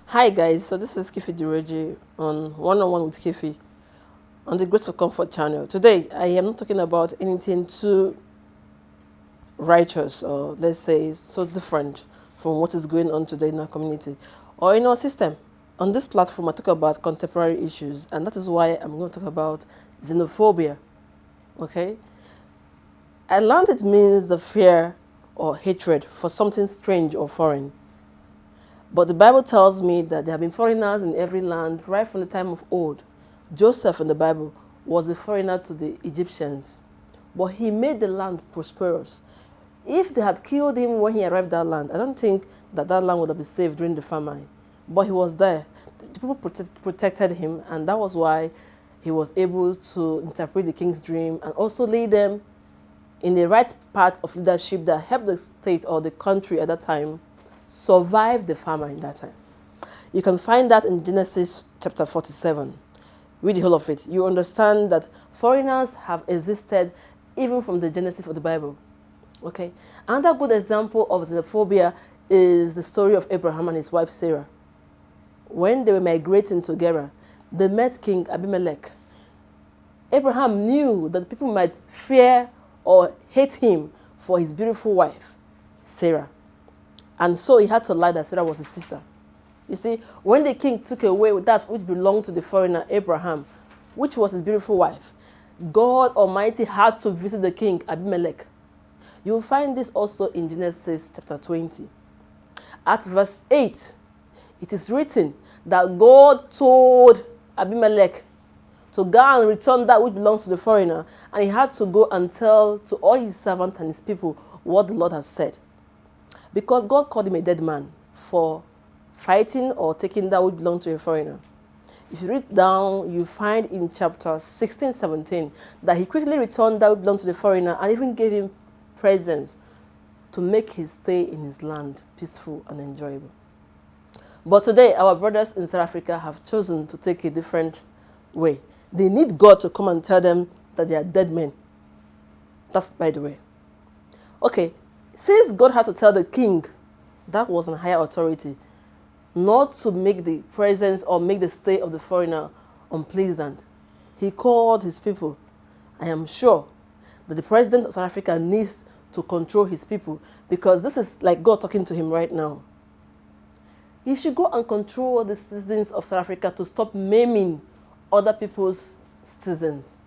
Hi guys, so this is Kify on One-on-One with Kify on the Grace for Comfort channel. Today I am not talking about anything too righteous or let's say so different from what is going on today in our community or in our system. On this platform I talk about contemporary issues, and that is why I'm going to talk about xenophobia. Okay? I learned it means the fear or hatred for something strange or foreign. But the Bible tells me that there have been foreigners in every land right from the time of old. Joseph in the Bible was a foreigner to the Egyptians, but he made the land prosperous. If they had killed him when he arrived at that land, I don't think that land would have been saved during the famine. But he was there. The people protected him, and that was why he was able to interpret the king's dream and also lead them in the right path of leadership that helped the state or the country at that time survive the famine that time. You can find that in Genesis chapter 47. Read the whole of it. You understand that foreigners have existed even from the Genesis of the Bible. Okay. Another good example of xenophobia is the story of Abraham and his wife Sarah. When they were migrating together, they met King Abimelech. Abraham knew that people might fear or hate him for his beautiful wife, Sarah. And so he had to lie that Sarah was his sister. You see, when the king took away that which belonged to the foreigner Abraham, which was his beautiful wife, God Almighty had to visit the king Abimelech. You will find this also in Genesis chapter 20. At verse 8, it is written that God told Abimelech to go and return that which belongs to the foreigner, and he had to go and tell to all his servants and his people what the Lord has said. Because God called him a dead man for fighting or taking that which belonged to a foreigner. If you read down, you find in chapter 16, 17, that he quickly returned that which belonged to the foreigner and even gave him presents to make his stay in his land peaceful and enjoyable. But today, our brothers in South Africa have chosen to take a different way. They need God to come and tell them that they are dead men. That's by the way. Okay. Since God had to tell the king, that was an higher authority, not to make the presence or make the stay of the foreigner unpleasant, he called his people. I am sure that the president of South Africa needs to control his people, because this is like God talking to him right now. He should go and control the citizens of South Africa to stop maiming other people's citizens.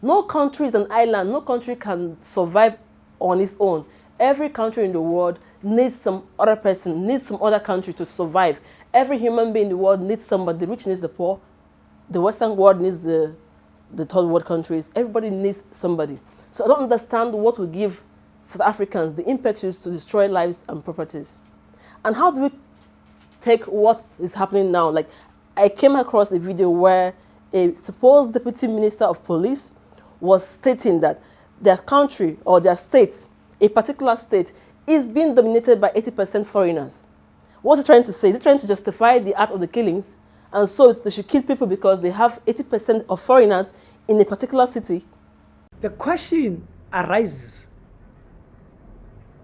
No country is an island. No country can survive on its own. Every country in the world needs some other person, needs some other country to survive. Every human being in the world needs somebody. The rich needs the poor. The Western world needs the third world countries. Everybody needs somebody. So I don't understand what will give South Africans the impetus to destroy lives and properties. And how do we take what is happening now? Like, I came across a video where a supposed deputy minister of police was stating that their country or their state, a particular state, is being dominated by 80% foreigners. What's he trying to say? Is he trying to justify the act of the killings? And so they should kill people because they have 80% of foreigners in a particular city? The question arises,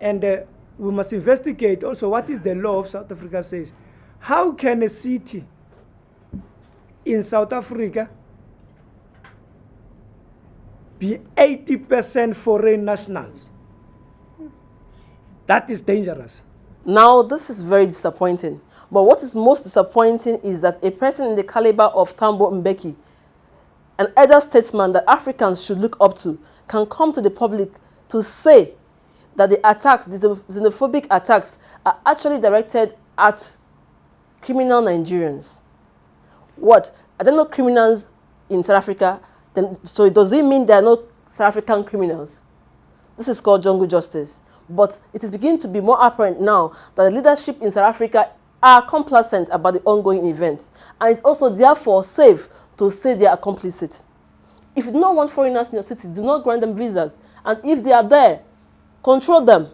and we must investigate also what is the law of South Africa says. How can a city in South Africa be 80% foreign nationals? That is dangerous. Now, this is very disappointing. But what is most disappointing is that a person in the caliber of Thabo Mbeki, an elder statesman that Africans should look up to, can come to the public to say that the attacks, the xenophobic attacks, are actually directed at criminal Nigerians. What? Are there no criminals in South Africa? Then, so does it mean there are no South African criminals? This is called jungle justice. But it is beginning to be more apparent now that the leadership in South Africa are complacent about the ongoing events. And it's also therefore safe to say they are complicit. If you do not want foreigners in your city, do not grant them visas. And if they are there, control them.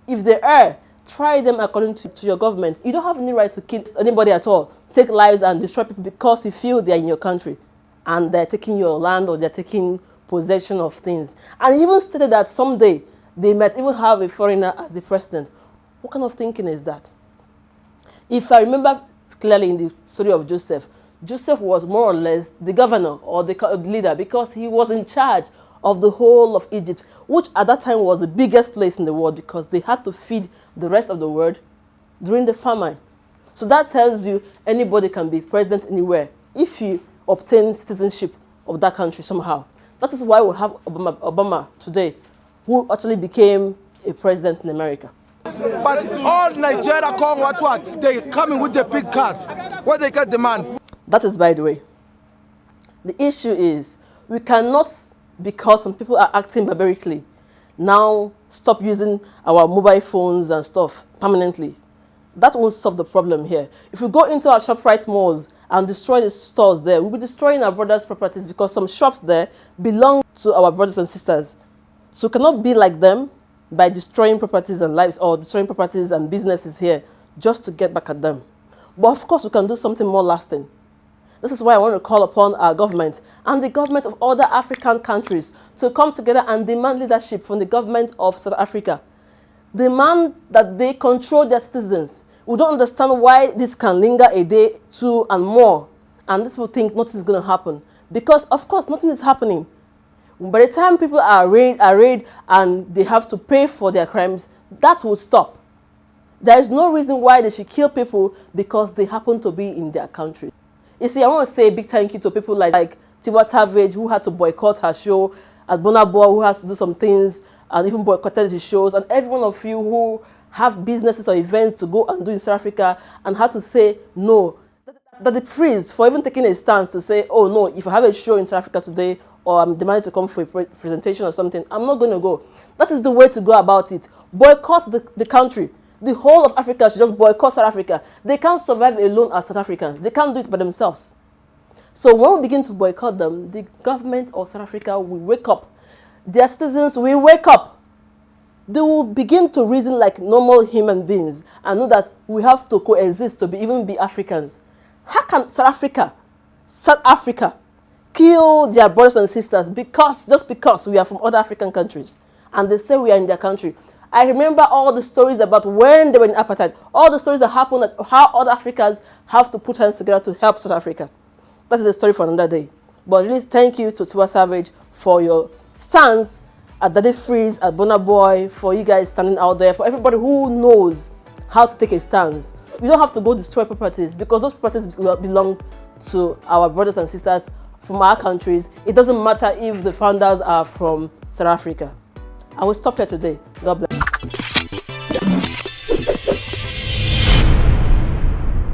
If they are, try them according to your government. You don't have any right to kill anybody at all, take lives and destroy people because you feel they are in your country and they're taking your land or they're taking possession of things. And he even stated that someday they might even have a foreigner as the president. What kind of thinking is that? If I remember clearly in the story of Joseph, Joseph was more or less the governor or the leader because he was in charge of the whole of Egypt, which at that time was the biggest place in the world because they had to feed the rest of the world during the famine. So that tells you anybody can be president anywhere if you obtain citizenship of that country somehow. That is why we have Obama today, who actually became a president in America. But all Nigeria come what? They come in with the big cars. What they get demand. That is by the way. The issue is we cannot, because some people are acting barbarically, now stop using our mobile phones and stuff permanently. That won't solve the problem here. If we go into our ShopRite malls and destroy the stores there, we'll be destroying our brothers' properties because some shops there belong to our brothers and sisters. So we cannot be like them by destroying properties and lives or destroying properties and businesses here just to get back at them. But of course, we can do something more lasting. This is why I want to call upon our government and the government of other African countries to come together and demand leadership from the government of South Africa. Demand that they control their citizens. We don't understand why this can linger a day, two, and more. And this will think nothing is going to happen. Because, of course, nothing is happening. By the time people are arraigned and they have to pay for their crimes, that will stop. There is no reason why they should kill people because they happen to be in their country. You see, I want to say a big thank you to people like Tiwa, who had to boycott her show, and Bonabo, who has to do some things and even boycotted his shows, and every one of you who have businesses or events to go and do in South Africa and had to say no. That the freeze for even taking a stance to say, oh no, if I have a show in South Africa today or I'm demanded to come for a presentation or something, I'm not going to go. That is the way to go about it. Boycott the country. The whole of Africa should just boycott South Africa. They can't survive alone as South Africans. They can't do it by themselves. So when we begin to boycott them, the government of South Africa will wake up. Their citizens will wake up. They will begin to reason like normal human beings and know that we have to coexist to even be Africans. How can South Africa, kill their brothers and sisters just because we are from other African countries and they say we are in their country? I remember all the stories about when they were in apartheid, all the stories that happened, how other Africans have to put hands together to help South Africa. That is a story for another day. But really, thank you to Tiwa Savage for your stance, at Daddy Freeze, at Burna Boy, for you guys standing out there, for everybody who knows how to take a stance. You don't have to go destroy properties because those properties belong to our brothers and sisters from our countries. It doesn't matter if the founders are from South Africa. I will stop here today. God bless.